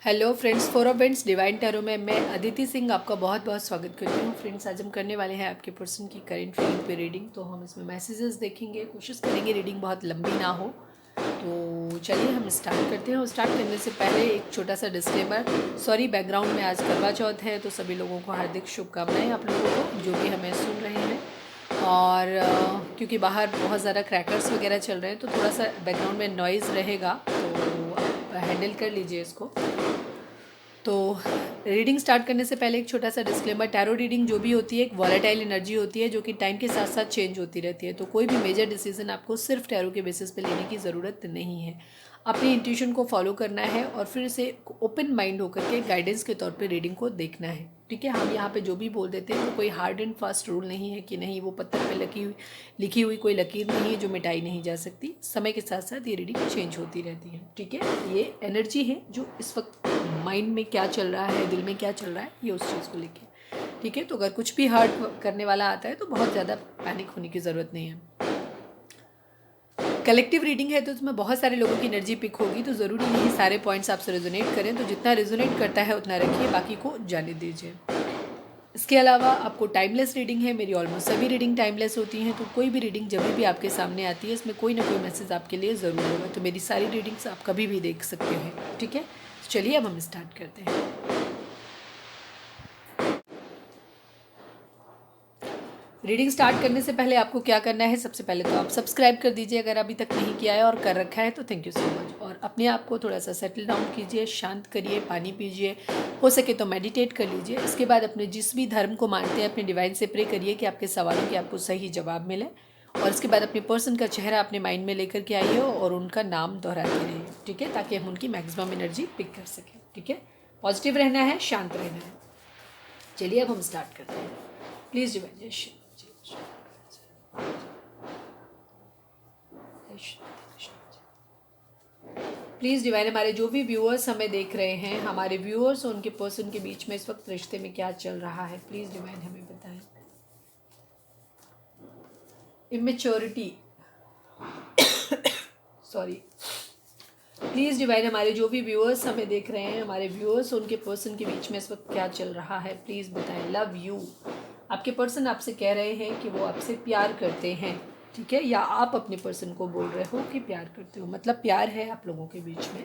Hello friends, four friends divine tarot में मैं अदिति सिंह आपका बहुत बहुत स्वागत करती हूँ। फ्रेंड्स, आज हम करने वाले हैं आपके पर्सन की करेंट फीलिंग पे रीडिंग। तो हम इसमें मैसेजेस देखेंगे, कोशिश करेंगे रीडिंग बहुत लंबी ना हो। तो चलिए हम स्टार्ट करते हैं। और स्टार्ट करने से पहले एक छोटा सा डिस्क्लेमर। सॉरी, बैकग्राउंड में आज करवा चौथ है, तो सभी लोगों को हार्दिक शुभकामनाएँ आप लोगों को जो भी हमें सुन रहे हैं। और क्योंकि बाहर बहुत ज़्यादा क्रैकर्स वगैरह चल रहे हैं, तो थोड़ा सा बैकग्राउंड में नॉइज़ रहेगा, तो आप हैंडल कर लीजिए इसको। तो रीडिंग स्टार्ट करने से पहले एक छोटा सा डिस्क्लेमर। टैरो रीडिंग जो भी होती है एक वॉलेटाइल एनर्जी होती है, जो कि टाइम के साथ साथ चेंज होती रहती है। तो कोई भी मेजर डिसीजन आपको सिर्फ टैरो के बेसिस पे लेने की ज़रूरत नहीं है। अपनी इंट्यूशन को फॉलो करना है और फिर से ओपन माइंड होकर के गाइडेंस के तौर पे रीडिंग को देखना है। ठीक है, हम यहाँ पे जो भी बोल देते हैं वो कोई हार्ड एंड फास्ट रूल नहीं है कि नहीं, वो पत्थर पे लिखी हुई कोई लकीर नहीं है जो मिटाई नहीं जा सकती। समय के साथ साथ ये रीडिंग चेंज होती रहती है। ठीक है, ये एनर्जी है जो इस वक्त माइंड में क्या चल रहा है, दिल में क्या चल रहा है, ये उस चीज़ को लेके। ठीक है, तो अगर कुछ भी हर्ट करने वाला आता है तो बहुत ज़्यादा पैनिक होने की ज़रूरत नहीं है। कलेक्टिव रीडिंग है तो उसमें बहुत सारे लोगों की एनर्जी पिक होगी, तो ज़रूरी नहीं सारे पॉइंट्स आपसे रेजोनेट करें। तो जितना रेजोनेट करता है उतना रखिए, बाकी को जाने दीजिए। इसके अलावा आपको टाइमलेस रीडिंग है। मेरी ऑलमोस्ट सभी रीडिंग टाइमलेस होती हैं, तो कोई भी रीडिंग जब भी आपके सामने आती है इसमें कोई ना कोई मैसेज आपके लिए ज़रूर होगा। तो मेरी सारी रीडिंग्स आप कभी भी देख सकते हैं। ठीक है, तो चलिए अब हम स्टार्ट करते हैं। रीडिंग स्टार्ट करने से पहले आपको क्या करना है, सबसे पहले तो आप सब्सक्राइब कर दीजिए अगर अभी तक नहीं किया है, और कर रखा है तो थैंक यू सो मच। और अपने आप को थोड़ा सा सेटल डाउन कीजिए, शांत करिए, पानी पीजिए, हो सके तो मेडिटेट कर लीजिए। इसके बाद अपने जिस भी धर्म को मानते हैं अपने डिवाइन से प्रे करिए कि आपके सवालों के आपको सही जवाब मिले। और इसके बाद अपने पर्सन का चेहरा अपने माइंड में लेकर के आइए और उनका नाम दोहराते रहिए। ठीक है, ताकि हम उनकी मैक्सिमम एनर्जी पिक कर सकें। ठीक है, पॉजिटिव रहना है, शांत रहना है। चलिए अब हम स्टार्ट करते हैं। प्लीज़ डिवाइन प्लीज़ डिवाइन, हमारे जो भी व्यूअर्स हमें देख रहे हैं, हमारे व्यूअर्स और उनके पर्सन के बीच में इस वक्त रिश्ते में क्या चल रहा है, प्लीज़ डिवाइन हमें बताएं। इमेच्योरिटी, सॉरी, प्लीज़ डिवाइन, हमारे जो भी व्यूअर्स हमें देख रहे हैं, हमारे व्यूअर्स और उनके पर्सन के बीच में इस वक्त क्या चल रहा है, प्लीज़ बताएं। लव यू, आपके पर्सन आपसे कह रहे हैं कि वो आपसे प्यार करते हैं। ठीक है, या आप अपने पर्सन को बोल रहे हो कि प्यार करते हो, मतलब प्यार है आप लोगों के बीच में,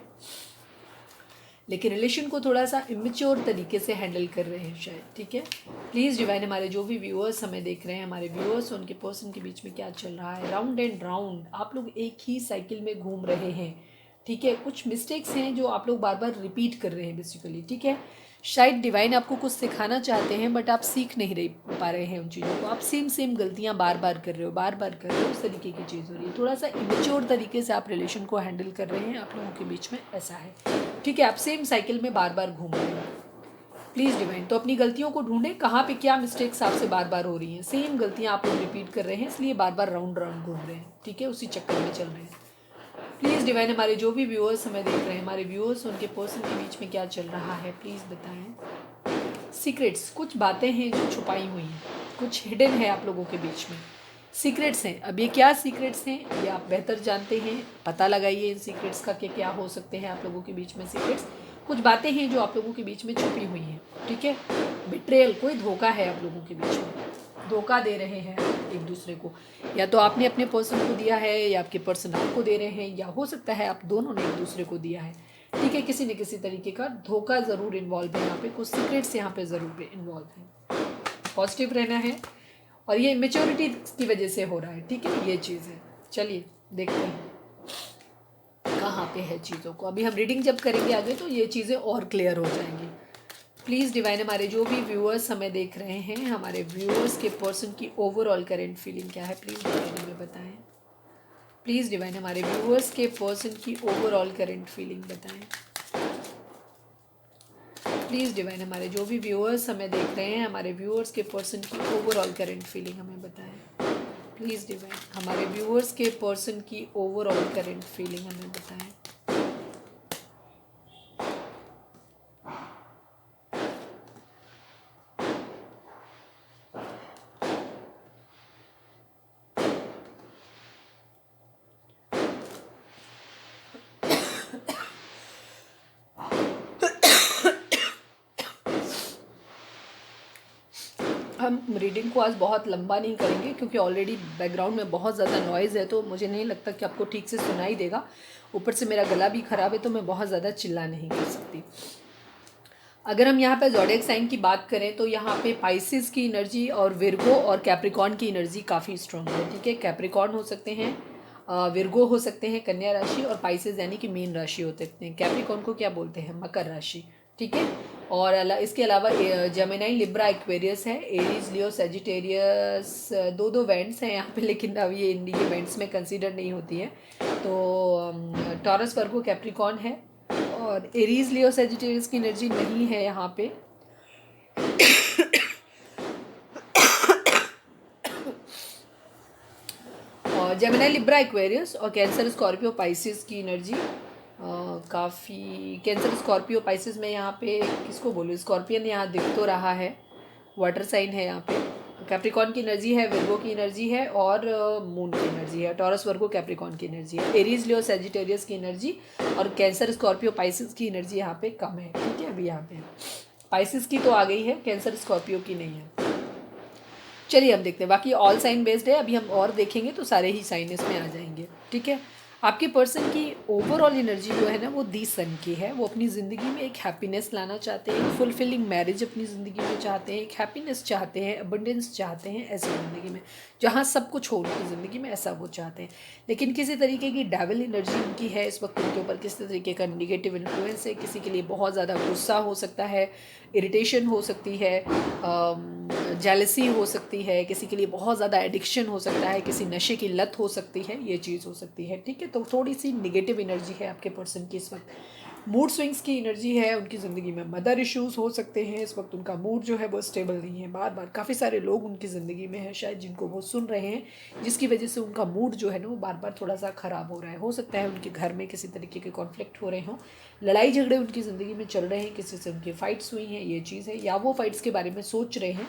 लेकिन रिलेशन को थोड़ा सा इमेच्योर तरीके से हैंडल कर रहे हैं शायद। ठीक है, प्लीज़ डिवाइन, हमारे जो भी व्यूअर्स हमें देख रहे हैं, हमारे व्यूअर्स और उनके पर्सन के बीच में क्या चल रहा है। राउंड एंड राउंड आप लोग एक ही साइकिल में घूम रहे हैं। ठीक है, कुछ मिस्टेक्स हैं जो आप लोग बार बार रिपीट कर रहे हैं बेसिकली। ठीक है, शायद डिवाइन आपको कुछ सिखाना चाहते हैं बट आप सीख नहीं रह पा रहे हैं उन चीज़ों को। आप सेम सेम गलतियाँ बार बार कर रहे हो, बार बार कर रहे हो, उस तरीके की चीज़ हो रही है। थोड़ा सा इमेच्योर तरीके से आप रिलेशन को हैंडल कर रहे हैं, आप लोगों के बीच में ऐसा है। ठीक है, आप सेम साइकिल में बार बार घूम रहे हैं। प्लीज़ डिवाइन, तो अपनी गलतियों को ढूंढें, कहाँ पे क्या मिस्टेक्स आपसे बार बार हो रही हैं। सेम गलतियाँ आप लोग रिपीट कर रहे हैं, इसलिए बार बार राउंड राउंड घूम रहे हैं। ठीक है, उसी चक्कर में चल रहे हैं। प्लीज़ डिवाइन, हमारे जो भी व्यूअर्स हमें देख रहे हैं, हमारे व्यूअर्स उनके पर्सन के बीच में क्या चल रहा है, प्लीज़ बताएं। सीक्रेट्स, कुछ बातें हैं जो छुपाई हुई हैं, कुछ हिडन है आप लोगों के बीच में। सीक्रेट्स हैं, अब ये क्या सीक्रेट्स हैं ये आप बेहतर जानते हैं। पता लगाइए इन सीक्रेट्स का कि क्या हो सकते हैं आप लोगों के बीच में सीक्रेट्स। कुछ बातें हैं जो आप लोगों के बीच में छुपी हुई हैं। ठीक है, बिट्रेयल, कोई धोखा है आप लोगों के बीच में, धोखा दे रहे हैं एक दूसरे को। या तो आपने अपने पर्सन को दिया है या आपके पर्सन आपको दे रहे हैं, या हो सकता है आप दोनों ने एक दूसरे को दिया है। ठीक है, किसी न किसी तरीके का धोखा ज़रूर इन्वॉल्व है यहाँ पे, कुछ सीक्रेट्स यहाँ पे ज़रूर इन्वॉल्व हैं। पॉजिटिव रहना है, और ये मेच्योरिटी की वजह से हो रहा है। ठीक है, ये चीज़ है। चलिए देखते हैं कहाँ पे है चीज़ों को। अभी हम रीडिंग जब करेंगे आगे तो ये चीज़ें और क्लियर हो जाएंगी। प्लीज़ डिवाइन, हमारे जो भी व्यूअर्स हमें देख रहे हैं, हमारे व्यूअर्स के पर्सन की ओवरऑल करेंट फीलिंग क्या है, प्लीज़ डिवाइन हमें बताएं। प्लीज़ डिवाइन, हमारे व्यूअर्स के पर्सन की ओवरऑल करेंट फीलिंग बताएं। प्लीज़ डिवाइन, हमारे जो भी व्यूअर्स हमें देख रहे हैं, हमारे व्यूअर्स के पर्सन की ओवरऑल करेंट फीलिंग हमें बताएं। प्लीज़ डिवाइन, हमारे व्यूअर्स के पर्सन की ओवरऑल करेंट फीलिंग हमें बताएं। हम रीडिंग को आज बहुत लंबा नहीं करेंगे क्योंकि ऑलरेडी बैकग्राउंड में बहुत ज़्यादा नॉइज़ है, तो मुझे नहीं लगता कि आपको ठीक से सुनाई देगा। ऊपर से मेरा गला भी ख़राब है तो मैं बहुत ज़्यादा चिल्ला नहीं कर सकती। अगर हम यहाँ पे ज़ोडिएक साइन की बात करें तो यहाँ पे पाइसिस की एनर्जी और विर्गो और कैप्रिकॉर्न की एनर्जी काफ़ी स्ट्रॉन्ग है। ठीक है, कैप्रिकॉर्न हो सकते हैं, विर्गो हो सकते हैं कन्या राशि, और पाइसिस यानी कि मीन राशि होते हैं। कैप्रिकॉर्न को क्या बोलते हैं, मकर राशि। ठीक है, और इसके अलावा जेमिनाई, लिब्रा, एक्वेरियस है, एरीज, लियो, सेजिटेरियस, दो वेंट्स हैं यहाँ पे, लेकिन अब ये वेंट्स में कंसीडर नहीं होती है। तो टॉरस, वर्गो, कैप्रिकॉर्न है, और एरीज, लियो, सेजिटेरियस की एनर्जी नहीं है यहाँ पे। और जेमिनी, लिब्रा, एक्वेरियस और कैंसर, स्कॉर्पियो, पाइसिस की एनर्जी काफ़ी। कैंसर, स्कॉर्पियो, पाइसिस में यहाँ पे किसको बोलूँ, स्कॉर्पियन यहाँ दिख तो रहा है, वाटर साइन है यहाँ पे। कैप्रिकॉर्न की एनर्जी है, विर्गो की एनर्जी है, और मून की एनर्जी है। टॉरस, वर्गो, कैप्रिकॉर्न की एनर्जी है। एरीज, लियो, सेजिटेरियस की एनर्जी और कैंसर, स्कॉर्पियो, पाइसिस की एनर्जी यहाँ पे कम है। ठीक है, अभी यहाँ पे पाइसिस की तो आ गई है, कैंसर, स्कॉर्पियो की नहीं है। चलिए हम देखते हैं, बाकी ऑल साइन बेस्ड है। अभी हम और देखेंगे तो सारे ही साइन इसमें आ जाएंगे। ठीक है, आपके पर्सन की ओवरऑल एनर्जी जो है ना वो 10 सन की है। वो अपनी ज़िंदगी में एक हैप्पीनेस लाना चाहते हैं, एक फुलफिलिंग मैरिज अपनी ज़िंदगी में चाहते हैं, एक हैप्पीनेस चाहते हैं, अबंडेंस चाहते हैं ऐसी ज़िंदगी में, जहाँ सब कुछ हो उनकी ज़िंदगी में, ऐसा वो चाहते हैं। लेकिन किसी तरीके की डेविल एनर्जी उनकी है इस वक्त उनके ऊपर, किसी तरीके का निगेटिव इन्फ्लुएंस है, किसी के लिए बहुत ज़्यादा गुस्सा हो सकता है, इरिटेशन हो सकती है, जेलसी हो सकती है, किसी के लिए बहुत ज़्यादा एडिक्शन हो सकता है, किसी नशे की लत हो सकती है, ये चीज़ हो सकती है। ठीक है, तो थोड़ी सी निगेटिव एनर्जी है आपके पर्सन की इस वक्त। मूड स्विंग्स की एनर्जी है उनकी ज़िंदगी में। मदर इश्यूज़ हो सकते हैं इस वक्त, उनका मूड जो है वो स्टेबल नहीं है। बार बार काफ़ी सारे लोग उनकी ज़िंदगी में हैं शायद जिनको वो सुन रहे हैं, जिसकी वजह से उनका मूड जो है ना वो बार बार थोड़ा सा ख़राब हो रहा है। हो सकता है उनके घर में किसी तरीके के कॉन्फ्लिक्ट हो रहे हों, लड़ाई झगड़े उनकी ज़िंदगी में चल रहे हैं, किसी से उनकी फ़ाइट्स हुई हैं, ये चीज़ है, या वो फ़ाइट्स के बारे में सोच रहे हैं,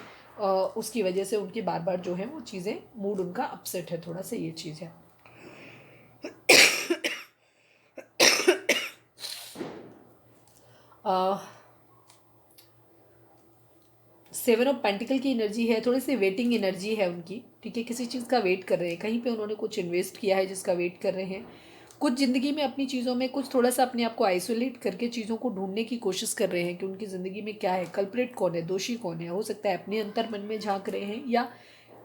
उसकी वजह से उनकी बार बार जो है वो चीज़ें, मूड उनका अपसेट है थोड़ा सा, ये चीज़ है। सेवन ऑफ पेंटिकल की एनर्जी है, थोड़ी सी वेटिंग एनर्जी है उनकी। ठीक है, किसी चीज़ का वेट कर रहे हैं, कहीं पे उन्होंने कुछ इन्वेस्ट किया है जिसका वेट कर रहे हैं, कुछ ज़िंदगी में अपनी चीज़ों में कुछ थोड़ा सा अपने आप को आइसोलेट करके चीज़ों को ढूंढने की कोशिश कर रहे हैं कि उनकी ज़िंदगी में क्या है, कल्प्रेट कौन है, दोषी कौन है। हो सकता है अपने अंतर मन में झांक रहे हैं, या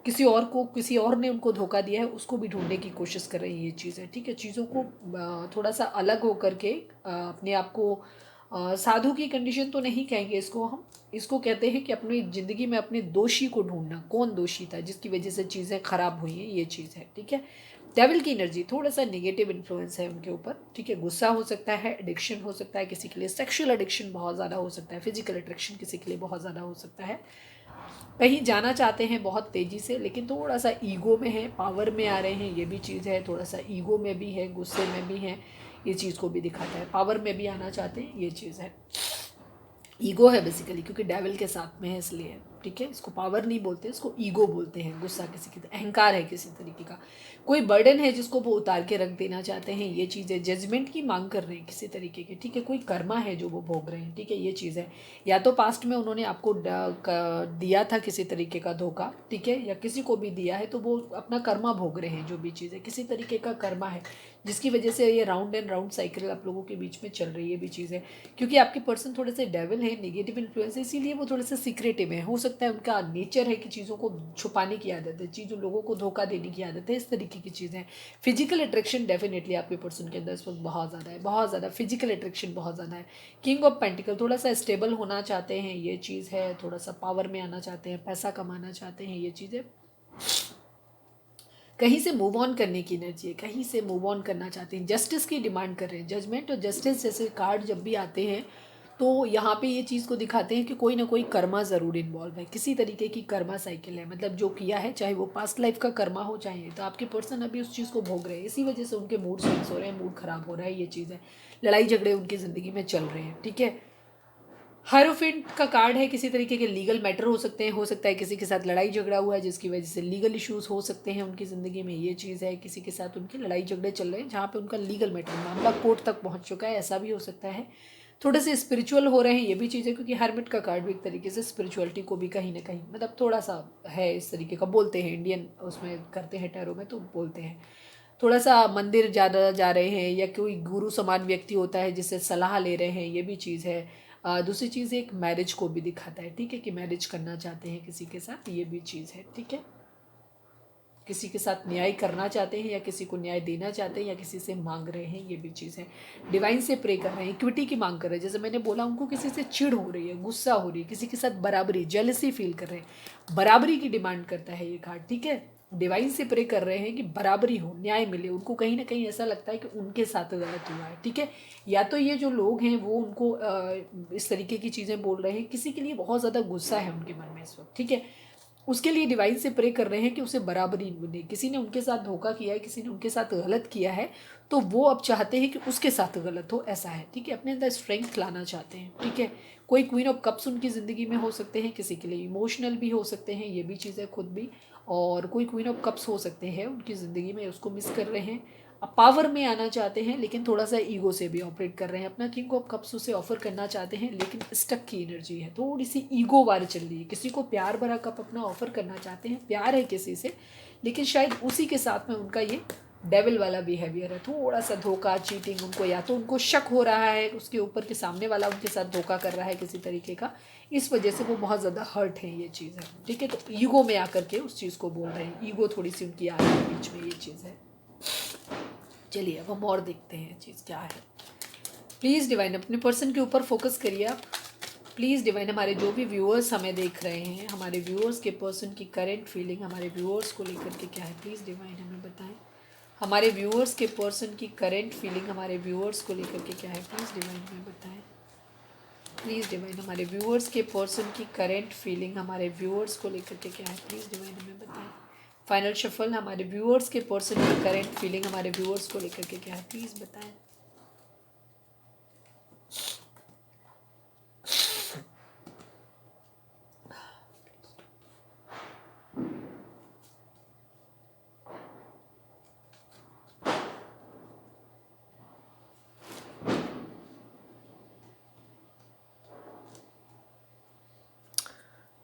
किसी और को, किसी और ने उनको धोखा दिया है उसको भी ढूंढने की कोशिश कर रही है, ये चीज़ है। ठीक है, चीज़ों को थोड़ा सा अलग होकर के अपने आप को, साधु की कंडीशन तो नहीं कहेंगे इसको हम, इसको कहते हैं कि अपनी ज़िंदगी में अपने दोषी को ढूंढना, कौन दोषी था जिसकी वजह से चीज़ें ख़राब हुई हैं, ये चीज़ है। ठीक है, डेविल की एनर्जी, थोड़ा सा नेगेटिव इन्फ्लुएंस है उनके ऊपर। ठीक है, गुस्सा हो सकता है, एडिक्शन हो सकता है, किसी के लिए सेक्सुअल एडिक्शन बहुत ज़्यादा हो सकता है, फिजिकल अट्रैक्शन किसी के लिए बहुत ज़्यादा हो सकता है, कहीं जाना चाहते हैं बहुत तेज़ी से, लेकिन थोड़ा सा ईगो में है, पावर में आ रहे हैं, ये भी चीज़ है, थोड़ा सा ईगो में भी है, गुस्से में भी है, ये चीज़ को भी दिखाता है। पावर में भी आना चाहते हैं, ये चीज़ है। ईगो है बेसिकली, क्योंकि डेविल के साथ में है इसलिए। ठीक है, इसको पावर नहीं बोलते, इसको ईगो बोलते हैं। गुस्सा किसी की, अहंकार है किसी तरीके का, कोई बर्डन है जिसको वो उतार के रख देना चाहते हैं, ये चीज़ है। जजमेंट की मांग कर रहे हैं किसी तरीके की। ठीक है, कोई कर्मा है जो वो भोग रहे हैं। ठीक है, ये चीज़ है। या तो पास्ट में उन्होंने आपको दिया था किसी तरीके का धोखा, ठीक है, या किसी को भी दिया है, तो वो अपना कर्मा भोग रहे हैं, जो भी चीज़ है किसी तरीके का कर्मा है, जिसकी वजह से ये राउंड एंड राउंड साइकिल आप लोगों के बीच में चल रही है, भी चीज़ है। क्योंकि आपके पर्सन थोड़े से डेविल है, नेगेटिव इन्फ्लुएंस है, इसीलिए वो थोड़े से सीक्रेटिव है। हो सकता है उनका नेचर है कि चीज़ों को छुपाने की आदत है, चीज़ों लोगों को धोखा देने की आदत है, इस तरीके की चीज़ें। फिजिकल अट्रैक्शन डेफिनेटली आपके पर्सन के अंदर इस वक्त बहुत ज़्यादा है, बहुत ज़्यादा फिजिकल अट्रैक्शन बहुत ज़्यादा है। किंग ऑफ पेंटिकल, थोड़ा सा स्टेबल होना चाहते हैं, ये चीज़ है। थोड़ा सा पावर में आना चाहते हैं, पैसा कमाना चाहते हैं, ये चीज़ें। कहीं से मूव ऑन करने की एनर्जी है, कहीं से मूव ऑन करना चाहते हैं, जस्टिस की डिमांड कर रहे हैं। जजमेंट और जस्टिस जैसे कार्ड जब भी आते हैं तो यहाँ पे ये चीज़ को दिखाते हैं कि कोई ना कोई कर्मा ज़रूर इन्वॉल्व है, किसी तरीके की कर्मा साइकिल है। मतलब जो किया है, चाहे वो पास्ट लाइफ का कर्मा हो, चाहे, तो आपके पर्सन अभी उस चीज़ को भोग रहे हैं, इसी वजह से उनके मूड स्विंग्स हो रहे हैं, मूड ख़राब हो रहा है, ये चीज़ है। लड़ाई झगड़े उनकी ज़िंदगी में चल रहे हैं। ठीक है, हायरोफेंट का कार्ड है, किसी तरीके के लीगल मैटर हो सकते हैं, हो सकता है किसी के साथ लड़ाई झगड़ा हुआ है जिसकी वजह से लीगल इश्यूज हो सकते हैं उनकी ज़िंदगी में, ये चीज़ है। किसी के साथ उनकी लड़ाई झगड़े चल रहे हैं जहाँ पे उनका लीगल मैटर, मामला कोर्ट तक पहुँच चुका है, ऐसा भी हो सकता है। थोड़े से स्पिरिचुअल हो रहे हैं, ये भी चीज़ है, क्योंकि हर्मिट का कार्ड भी एक तरीके से स्पिरिचुअलिटी को भी कहीं ना कहीं मतलब थोड़ा सा है इस तरीके का, बोलते हैं इंडियन उसमें करते हैं टैरो में तो बोलते हैं थोड़ा सा मंदिर ज़्यादा जा रहे हैं, या कोई गुरु समान व्यक्ति होता है जिससे सलाह ले रहे हैं, ये भी चीज़ है। दूसरी चीज़ एक मैरिज को भी दिखाता है, ठीक है, कि मैरिज करना चाहते हैं किसी के साथ, ये भी चीज़ है, ठीक है, किसी के साथ न्याय करना चाहते हैं या किसी को न्याय देना चाहते हैं या किसी से मांग रहे हैं, ये भी चीज़ है। डिवाइन से प्रे कर रहे हैं, इक्विटी की मांग कर रहे हैं, जैसे मैंने बोला उनको किसी से चिढ़ हो रही है, गुस्सा हो रही है, किसी के साथ बराबरी जेलसी फील कर रहे हैं, बराबरी की डिमांड करता है ये कार्ड, ठीक है। डिवाइन से प्रे कर रहे हैं कि बराबरी हो, न्याय मिले उनको, कहीं ना कहीं ऐसा लगता है कि उनके साथ गलत हुआ है, ठीक है। या तो ये जो लोग हैं वो उनको इस तरीके की चीज़ें बोल रहे हैं, किसी के लिए बहुत ज़्यादा गुस्सा है उनके मन में इस वक्त, ठीक है, उसके लिए डिवाइन से प्रे कर रहे हैं कि उसे बराबरी मिले। किसी ने उनके साथ धोखा किया है, किसी ने उनके साथ गलत किया है, तो वो अब चाहते हैं कि उसके साथ गलत हो, ऐसा है, ठीक है, अपने अंदर स्ट्रेंथ लाना चाहते हैं, ठीक है। कोई क्वीन ऑफ कप्स उनकी ज़िंदगी में हो सकते हैं, किसी के लिए इमोशनल भी हो सकते हैं, ये भी चीज़ है खुद भी, और कोई क्वीन ऑफ कप्स हो सकते हैं उनकी ज़िंदगी में, उसको मिस कर रहे हैं, अब पावर में आना चाहते हैं लेकिन थोड़ा सा ईगो से भी ऑपरेट कर रहे हैं, अपना किंग ऑफ कप्स उसे ऑफर करना चाहते हैं लेकिन स्टक की एनर्जी है, थोड़ी सी ईगो वार चल रही है, किसी को प्यार भरा कप अपना ऑफर करना चाहते हैं, प्यार है किसी से, लेकिन शायद उसी के साथ में उनका ये डेविल वाला बिहेवियर है, थोड़ा सा धोखा चीटिंग, उनको या तो उनको शक हो रहा है उसके ऊपर कि सामने वाला उनके साथ धोखा कर रहा है किसी तरीके का, इस वजह से वो बहुत ज़्यादा हर्ट है, ये चीज़ है, ठीक है। तो ईगो में आकर के उस चीज़ को बोल रहे हैं, ईगो थोड़ी सी उनकी आ रही है बीच में, ये चीज़ है। चलिए अब हम और देखते हैं चीज़ क्या है। प्लीज़ डिवाइन अपने पर्सन के ऊपर फोकस करिए आप, प्लीज़ डिवाइन हमारे जो भी व्यूअर्स हमें देख रहे हैं, हमारे व्यूअर्स के पर्सन की करेंट फीलिंग हमारे व्यूअर्स को लेकर के क्या है, प्लीज़ डिवाइन हमें बताएं। हमारे व्यूअर्स के पर्सन की करेंट फीलिंग हमारे व्यूअर्स को लेकर के क्या है, प्लीज़ डिवाइन हमें बताएं। प्लीज़ डिवाइन हमारे व्यूअर्स के पर्सन की करेंट फीलिंग हमारे व्यूअर्स को लेकर के क्या है, प्लीज़ डिवाइन हमें बताएं। फाइनल शफल हमारे व्यूअर्स के पर्सन की करेंट फीलिंग हमारे व्यूअर्स को लेकर के क्या है, प्लीज़ बताएं।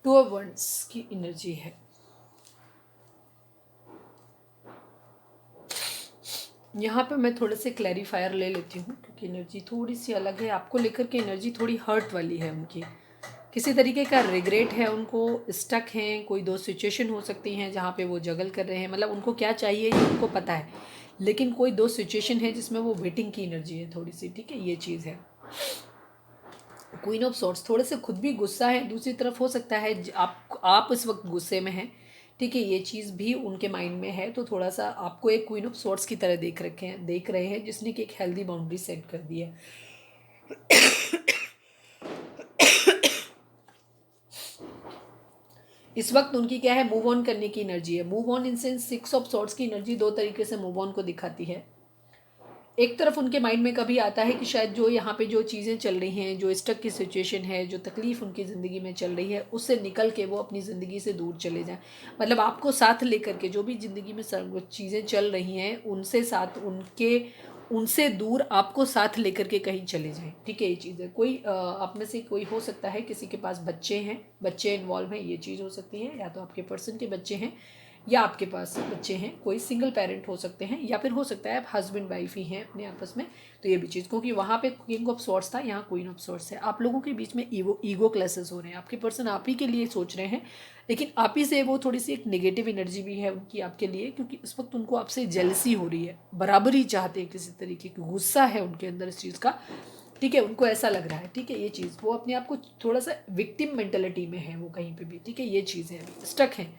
टू ऑफ वंड्स की एनर्जी है, यहाँ पे मैं थोड़े से क्लैरिफायर ले लेती हूँ क्योंकि एनर्जी थोड़ी सी अलग है, आपको लेकर के एनर्जी थोड़ी हर्ट वाली है उनकी, किसी तरीके का रिग्रेट है उनको, स्टक हैं, कोई दो सिचुएशन हो सकती हैं जहाँ पे वो जगल कर रहे हैं, मतलब उनको क्या चाहिए ये उनको पता है, लेकिन कोई दो सिचुएशन है जिसमें वो वेटिंग की एनर्जी है थोड़ी सी, ठीक है, ये चीज़ है। क्वीन ऑफ सॉर्ट्स थोड़े से खुद भी गुस्सा है, दूसरी तरफ हो सकता है आप इस वक्त गुस्से में हैं, ठीक है, ये चीज़ भी उनके माइंड में है, तो थोड़ा सा आपको एक क्वीन ऑफ सॉर्ट्स की तरह देख रहे हैं जिसने कि एक हेल्दी बाउंड्री सेट कर दी है। इस वक्त उनकी क्या है, मूव ऑन करने की एनर्जी है, move on in sense six of swords की एनर्जी दो तरीके से मूव ऑन को दिखाती है। एक तरफ उनके माइंड में कभी आता है कि शायद जो यहाँ पे जो चीज़ें चल रही हैं, जो स्टक की सिचुएशन है, जो तकलीफ़ उनकी ज़िंदगी में चल रही है, उससे निकल के वो अपनी ज़िंदगी से दूर चले जाएं, मतलब आपको साथ लेकर के जो भी ज़िंदगी में चीज़ें चल रही हैं उनसे साथ उनसे दूर आपको साथ लेकर के कहीं चले जाएं, ठीक है, ये चीज़ है। कोई आप में से कोई हो सकता है किसी के पास बच्चे हैं, बच्चे इन्वॉल्व हैं, ये चीज़ हो सकती है, या तो आपके पर्सन के बच्चे हैं या आपके पास बच्चे हैं, कोई सिंगल पेरेंट हो सकते हैं, या फिर हो सकता है आप हस्बैंड वाइफ ही हैं अपने आपस में, तो ये भी चीज़, क्योंकि वहाँ पे किंग ऑफ सॉर्ट्स था, यहाँ क्वीन ऑफ सॉर्ट्स है, आप लोगों के बीच में ईगो क्लैशेस हो रहे हैं, आपके पर्सन आप ही के लिए सोच रहे हैं लेकिन आप ही से वो थोड़ी सी एक नेगेटिव एनर्जी भी है उनकी आपके लिए, क्योंकि इस वक्त उनको आपसे जेलसी हो रही है, बराबरी चाहते हैं, किसी तरीके की गुस्सा है उनके अंदर इस चीज़ का, ठीक है, उनको ऐसा लग रहा है, ठीक है, ये चीज़, वो अपने आप को थोड़ा सा विक्टिम मेंटेलिटी में है वो कहीं पे भी, ठीक है, ये चीज़ है, स्टक है,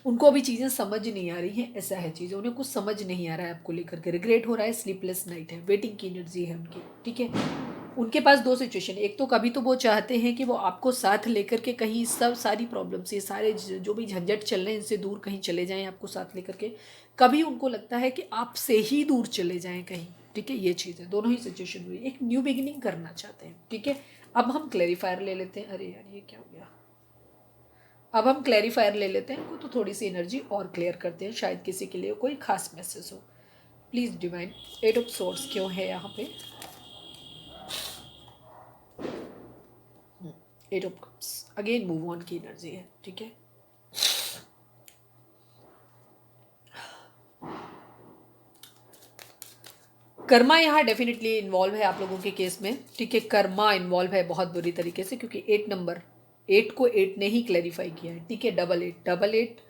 उनको अभी चीज़ें समझ नहीं आ रही हैं, ऐसा है चीज़, उन्हें कुछ समझ नहीं आ रहा है आपको लेकर के, रिग्रेट हो रहा है, स्लीपलेस नाइट है, वेटिंग की एनर्जी है उनकी, ठीक है। उनके पास दो सिचुएशन, एक तो कभी तो वो चाहते हैं कि वो आपको साथ लेकर के कहीं सब सारी प्रॉब्लम से, सारे जो भी झंझट चल रहे हैं इनसे दूर कहीं चले जाएं आपको साथ लेकर के, कभी उनको लगता है कि आपसे ही दूर चले जाएं कहीं, ठीक है, ये चीज़ है, दोनों ही सिचुएशन हुई, एक न्यू बिगिनिंग करना चाहते हैं, ठीक है। अब हम क्लैरिफायर ले लेते हैं, अरे यार ये क्या हो गया, अब हम क्लैरिफायर ले लेते हैं, तो थोड़ी सी एनर्जी और क्लियर करते हैं, शायद किसी के लिए कोई खास मैसेज हो। Please divine, eight of swords क्यों है यहाँ पे, 8 of cups, again move on की एनर्जी है, ठीक है। कर्मा यहाँ डेफिनेटली इन्वॉल्व है आप लोगों के केस में, ठीक है। कर्मा इन्वॉल्व है बहुत बुरी तरीके से, क्योंकि 8 नंबर, 8 को 8 ने ही क्लैरिफाई किया है, ठीक है। डबल एट, डबल एट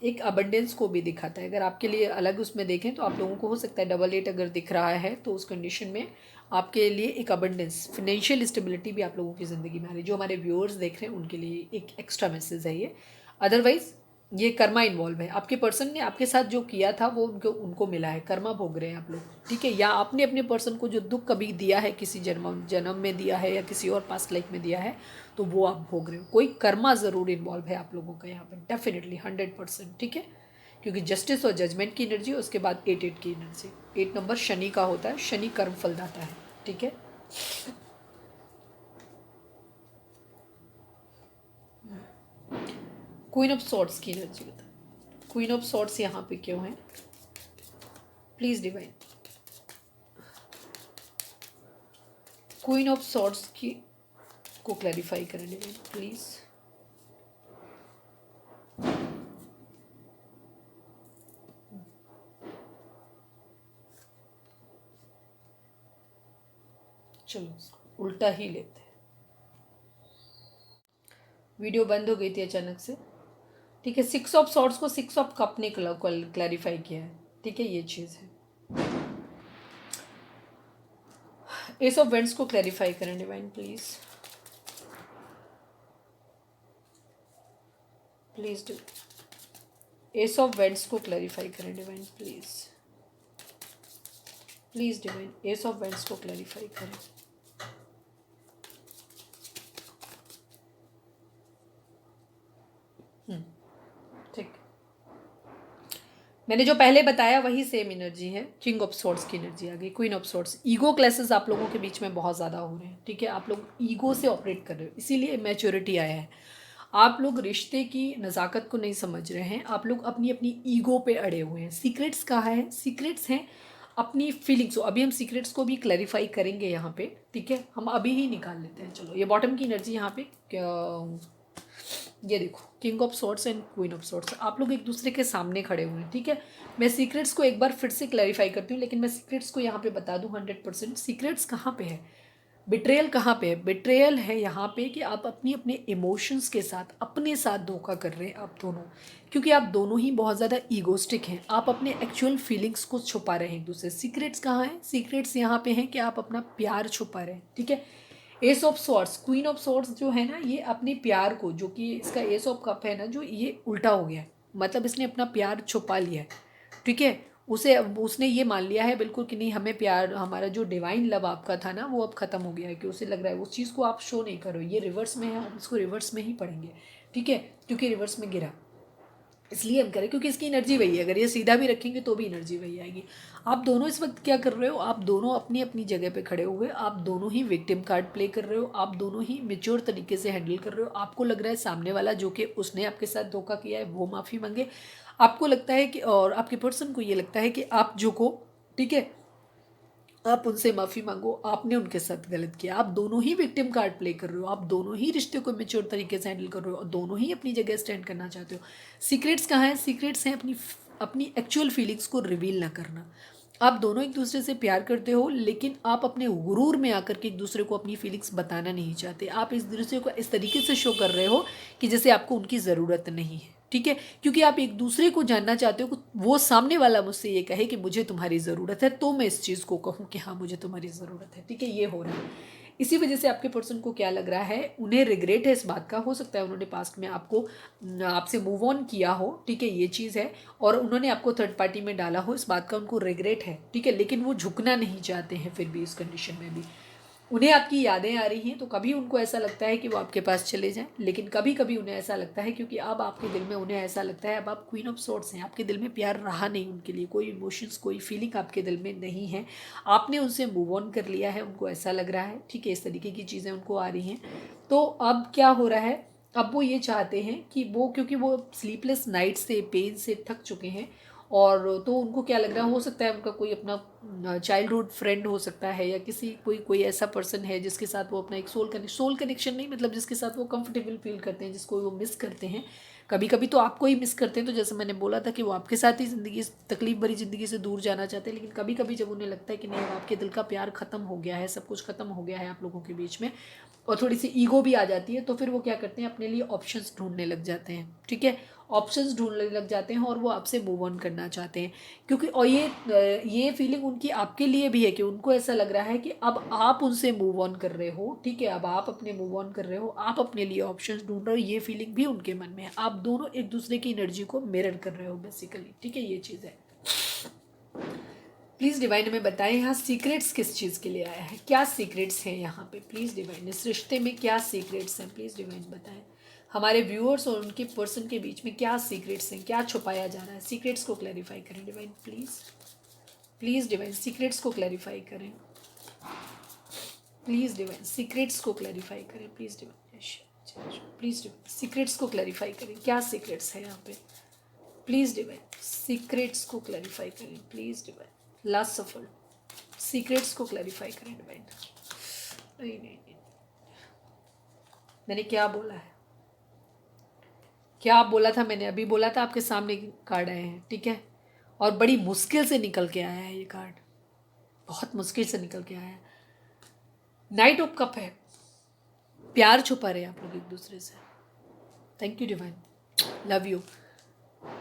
एक अबंडेंस को भी दिखाता है। अगर आपके लिए अलग उसमें देखें तो आप लोगों को हो सकता है डबल एट अगर दिख रहा है तो उस कंडीशन में आपके लिए एक अबंडेंस, फिनेंशियल स्टेबिलिटी भी आप लोगों की ज़िंदगी में आ रही है। जो हमारे व्यूअर्स देख रहे हैं उनके लिए एक एक्स्ट्रा मैसेज है ये। अदरवाइज ये कर्मा इन्वॉल्व है। आपके पर्सन ने आपके साथ जो किया था वो उनको मिला है, कर्मा भोग रहे हैं आप लोग, ठीक है। या आपने अपने पर्सन को जो दुख कभी दिया है, किसी जन्म में दिया है या किसी और पास्ट लाइफ में दिया है, तो वो आप भोग रहे हो। कोई कर्मा ज़रूर इन्वॉल्व है आप लोगों का यहाँ पर, डेफिनेटली 100%, ठीक है। क्योंकि जस्टिस और जजमेंट की एनर्जी, उसके बाद 8 की एनर्जी। 8 नंबर शनि का होता है, शनि कर्म फलदाता है, ठीक है। क्वीन ऑफ सॉर्ड्स की एनर्जी बता, क्वीन ऑफ सॉर्ड्स यहाँ पे क्यों है, please divine. Queen of swords की को क्लैरिफाई करें डिवाइन प्लीज। चलो उल्टा ही लेते हैं, वीडियो बंद हो गई थी अचानक से, ठीक है। 6 ऑफ सॉर्ड्स को 6 ऑफ कप ने क्लैरिफाई किया है, ठीक है, ये चीज़ है। एस ऑफ वेंट्स को क्लैरिफाई करें divine please, please do. S of vents को क्लैरिफाई करें divine please, please divine. S of vents को क्लैरिफाई करें। ठीक, मैंने जो पहले बताया वही सेम एनर्जी है। किंग ऑफ सॉर्ड्स की एनर्जी आ गई, क्वीन ऑफ सॉर्ड्स। ईगो क्लैसेस आप लोगों के बीच में बहुत ज़्यादा हो रहे हैं, ठीक है। आप लोग ईगो से ऑपरेट कर रहे हो, इसीलिए मैच्योरिटी आया है। आप लोग रिश्ते की नज़ाकत को नहीं समझ रहे हैं, आप लोग अपनी अपनी ईगो पे अड़े हुए हैं। सीक्रेट्स कहाँ है, सीक्रेट्स हैं अपनी फीलिंग्स। अभी हम सीक्रेट्स को भी क्लैरिफाई करेंगे यहाँ पे, ठीक है। हम अभी ही निकाल लेते हैं। चलो ये बॉटम की एनर्जी यहाँ पे ये देखो, king of swords and queen of swords. आप लोग एक दूसरे के सामने खड़े हुए हैं, ठीक है। मैं सीक्रेट्स को एक बार फिर से क्लैरिफाई करती हूँ, लेकिन मैं सीक्रेट्स को यहाँ पे बता दूँ 100%। सीक्रेट्स कहाँ पे है, बिट्रेयल कहाँ पे है। बिट्रेयल है यहाँ पे कि आप अपनी अपने इमोशंस के साथ अपने साथ धोखा कर रहे हैं आप दोनों, क्योंकि आप दोनों ही बहुत ज़्यादा ईगोस्टिक हैं। आप अपने एक्चुअल फीलिंग्स को छुपा रहे हैं एक दूसरे। सीक्रेट्स कहाँ हैं, सीक्रेट्स यहाँ पे हैं कि आप अपना प्यार छुपा रहे हैं, ठीक है। S of swords, queen of swords जो है ना, ये अपने प्यार को, जो कि इसका एस ऑफ कप है ना, जो ये उल्टा हो गया है, मतलब इसने अपना प्यार छुपा लिया है, ठीक है। उसने ये मान लिया है बिल्कुल कि नहीं, हमें प्यार, हमारा जो डिवाइन लव आपका था ना, वो अब ख़त्म हो गया है। कि उसे लग रहा है उस चीज़ को आप शो नहीं करो, ये रिवर्स में है, हम इसको रिवर्स में ही पढ़ेंगे, ठीक है, क्योंकि रिवर्स में गिरा इसलिए हम करें क्योंकि इसकी एनर्जी वही है। अगर ये सीधा भी रखेंगे तो भी एनर्जी वही आएगी। आप दोनों इस वक्त क्या कर रहे हो, आप दोनों अपनी अपनी जगह पे खड़े हुए, आप दोनों ही विक्टिम कार्ड प्ले कर रहे हो, आप दोनों ही मेच्योर तरीके से हैंडल कर रहे हो। आपको लग रहा है सामने वाला जो कि उसने आपके साथ धोखा किया है वो माफ़ी मांगे, आपको लगता है कि, और आपके पर्सन को ये लगता है कि आप जो को, ठीक है, आप उनसे माफ़ी मांगो, आपने उनके साथ गलत किया। आप दोनों ही विक्टिम कार्ड प्ले कर रहे हो, आप दोनों ही रिश्ते को मेच्योर तरीके से हैंडल कर रहे हो और दोनों ही अपनी जगह स्टैंड करना चाहते हो। सीक्रेट्स कहाँ हैं, सीक्रेट्स हैं अपनी अपनी एक्चुअल फीलिंग्स को रिवील ना करना। आप दोनों एक दूसरे से प्यार करते हो, लेकिन आप अपने गुरूर में आकर के एक दूसरे को अपनी फीलिंग्स बताना नहीं चाहते। आप इस दूसरे को इस तरीके से शो कर रहे हो कि जैसे आपको उनकी ज़रूरत नहीं है, ठीक है। क्योंकि आप एक दूसरे को जानना चाहते हो कि वो सामने वाला मुझसे ये कहे कि मुझे तुम्हारी ज़रूरत है, तो मैं इस चीज़ को कहूँ कि हाँ मुझे तुम्हारी ज़रूरत है, ठीक है। ये हो रहा है। इसी वजह से आपके पर्सन को क्या लग रहा है, उन्हें रिग्रेट है इस बात का। हो सकता है उन्होंने पास्ट में आपको आपसे मूव ऑन किया हो, ठीक है, ये चीज़ है। और उन्होंने आपको थर्ड पार्टी में डाला हो, इस बात का उनको रिग्रेट है, ठीक है। लेकिन वो झुकना नहीं चाहते हैं फिर भी इस कंडीशन में भी। उन्हें आपकी यादें आ रही हैं, तो कभी उनको ऐसा लगता है कि वो आपके पास चले जाएं, लेकिन कभी कभी उन्हें ऐसा लगता है क्योंकि अब आपके दिल में, उन्हें ऐसा लगता है अब आप क्वीन ऑफ सॉर्ड्स हैं, आपके दिल में प्यार रहा नहीं उनके लिए, कोई इमोशंस, कोई फीलिंग आपके दिल में नहीं है। आपने उनसे मूव ऑन कर लिया है, उनको ऐसा लग रहा है, ठीक है। इस तरीके की चीज़ें उनको आ रही हैं। तो अब क्या हो रहा है, अब वो ये चाहते हैं कि वो, क्योंकि वो स्लीपलेस नाइट से, पेन से थक चुके हैं और तो उनको क्या लग रहा है, हो सकता है उनका कोई अपना चाइल्डहुड फ्रेंड हो सकता है, या किसी कोई ऐसा पर्सन है जिसके साथ वो अपना एक सोल कनेक्शन नहीं, मतलब जिसके साथ वो कंफर्टेबल फील करते हैं, जिसको वो मिस करते हैं। कभी कभी तो आपको ही मिस करते हैं, तो जैसे मैंने बोला था कि वो आपके साथ ही ज़िंदगी, तकलीफ भरी ज़िंदगी से दूर जाना चाहते हैं, लेकिन कभी कभी जब उन्हें लगता है कि नहीं, आपके दिल का प्यार ख़त्म हो गया है, सब कुछ ख़त्म हो गया है आप लोगों के बीच में, और थोड़ी सी ईगो भी आ जाती है, तो फिर वो क्या करते हैं, अपने लिए ऑप्शंस ढूंढने लग जाते हैं। ठीक है, ऑप्शंस ढूंढने लग जाते हैं और वो आपसे मूव ऑन करना चाहते हैं, क्योंकि और ये फीलिंग उनकी आपके लिए भी है कि उनको ऐसा लग रहा है कि अब आप उनसे मूव ऑन कर रहे हो। ठीक है, अब आप अपने मूव ऑन कर रहे हो, आप अपने लिए ऑप्शंस ढूंढ रहे हो, ये फीलिंग भी उनके मन में है। आप दोनों एक दूसरे की एनर्जी को मिरर कर रहे हो बेसिकली। ठीक है, ये चीज़ है। प्लीज़ डिवाइन हमें बताएं यहाँ सीक्रेट्स किस चीज़ के लिए आया है, क्या सीक्रेट्स हैं यहाँ पे। प्लीज़ डिवाइन, इस रिश्ते में क्या सीक्रेट्स हैं, प्लीज़ डिवाइन बताएं। हमारे व्यूअर्स और उनके पर्सन के बीच में क्या सीक्रेट्स हैं, क्या छुपाया जा रहा है, सीक्रेट्स को क्लैरिफाई करें divine please. Please divine secrets को क्लैरिफाई करें, प्लीज़ डिवाइन सीक्रेट्स को क्लैरिफाई करें, please divine, please divine secrets को क्लैरिफाई करें, क्या सीक्रेट्स है यहाँ पे। प्लीज़ डिवाइन सीक्रेट्स को क्लैरिफाई करें, प्लीज़ डिवाइन। लास्ट सफल सीक्रेट्स को क्लैरिफाई करें डिवाइन। नहीं नहीं नहीं, मैंने क्या बोला है, क्या बोला था मैंने, अभी बोला था। आपके सामने कार्ड आए हैं, ठीक है, और बड़ी मुश्किल से निकल के आया है ये कार्ड, बहुत मुश्किल से निकल के आया है। नाइट ऑफ कप है, प्यार छुपा रहे आप लोग एक दूसरे से। Thank you divine, love you.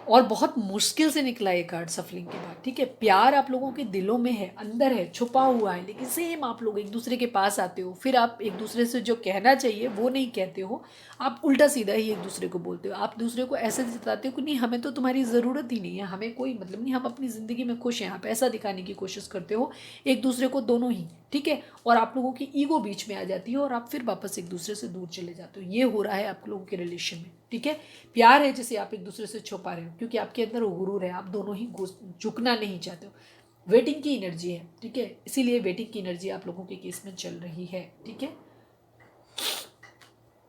और बहुत मुश्किल से निकला ये कार्ड सफलिंग के बाद। ठीक है, प्यार आप लोगों के दिलों में है, अंदर है, छुपा हुआ है, लेकिन सेम आप लोग एक दूसरे के पास आते हो, फिर आप एक दूसरे से जो कहना चाहिए वो नहीं कहते हो, आप उल्टा सीधा ही एक दूसरे को बोलते हो। आप दूसरे को ऐसे जताते हो कि नहीं, हमें तो तुम्हारी ज़रूरत ही नहीं है, हमें कोई मतलब नहीं, हम अपनी ज़िंदगी में खुश हैं। आप ऐसा दिखाने की कोशिश करते हो एक दूसरे को, दोनों ही। ठीक है, और आप लोगों की ईगो बीच में आ जाती है और आप फिर वापस एक दूसरे से दूर चले जाते हो। ये हो रहा है आप लोगों के रिलेशन में। ठीक है, प्यार है जिसे आप एक दूसरे से छुपा रहे हो, क्योंकि आपके अंदर गुरूर है, आप दोनों ही झुकना नहीं चाहते हो। वेटिंग की एनर्जी है, ठीक है, इसीलिए वेटिंग की एनर्जी आप लोगों के केस में चल रही है। ठीक है,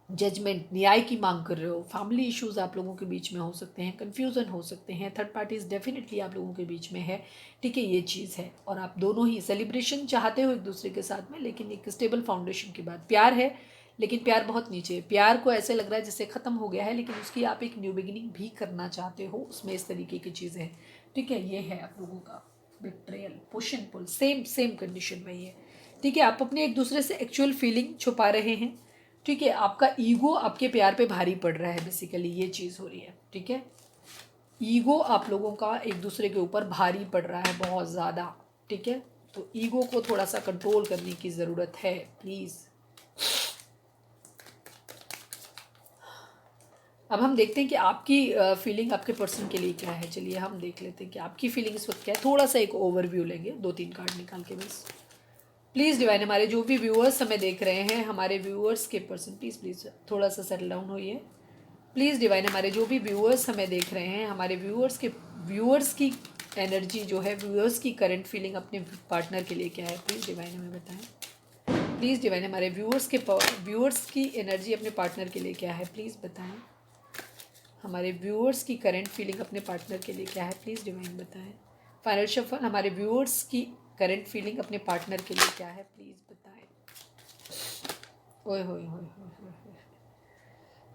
जजमेंट, न्याय की मांग कर रहे हो, फैमिली इश्यूज आप लोगों के बीच में हो सकते हैं, कन्फ्यूज़न हो सकते हैं, थर्ड पार्टीज डेफिनेटली आप लोगों के बीच में है। ठीक है, ये चीज़ है, और आप दोनों ही सेलिब्रेशन चाहते हो एक दूसरे के साथ में, लेकिन एक स्टेबल फाउंडेशन के बाद। प्यार है, लेकिन प्यार बहुत नीचे है, प्यार को ऐसे लग रहा है जैसे ख़त्म हो गया है, लेकिन उसकी आप एक न्यू बिगिनिंग भी करना चाहते हो, उसमें इस तरीके की चीज़ें हैं। ठीक है, ये है आप लोगों का betrayal, push and pull, same same condition वही है। ठीक है, आप अपने एक दूसरे से एक्चुअल फीलिंग छुपा रहे हैं। ठीक है, आपका ईगो आपके प्यार पे भारी पड़ रहा है, बेसिकली ये चीज़ हो रही है। ठीक है, ईगो आप लोगों का एक दूसरे के ऊपर भारी पड़ रहा है बहुत ज़्यादा। ठीक है, तो ईगो को थोड़ा सा कंट्रोल करने की ज़रूरत है प्लीज़। अब हम देखते हैं कि आपकी फीलिंग आपके पर्सन के लिए क्या है। चलिए हम देख लेते हैं कि आपकी फीलिंग इस वक्त क्या है। थोड़ा सा एक ओवरव्यू लेंगे, 2-3 कार्ड निकाल के बस। प्लीज़ डिवाइन, हमारे जो भी व्यूअर्स हमें देख रहे हैं, हमारे व्यूअर्स के पर्सन, प्लीज़ थोड़ा सा सेटल डाउन होइए। प्लीज़ डिवाइन, हमारे जो भी व्यूअर्स हमें देख रहे हैं, हमारे व्यूअर्स की एनर्जी जो है, व्यूअर्स की करंट फीलिंग अपने पार्टनर के लिए क्या है, प्लीज़ डिवाइन हमें बताएं। प्लीज़ डिवाइन, हमारे व्यूअर्स की एनर्जी अपने पार्टनर के लिए क्या है, प्लीज़ बताएं। हमारे व्यूअर्स की करंट फीलिंग अपने पार्टनर के लिए क्या है, प्लीज़ डिवाइन बताएं। फाइनल शफल, हमारे व्यूअर्स की करंट फीलिंग अपने पार्टनर के लिए क्या है, प्लीज़ बताएं। ओए होए होए होए होए,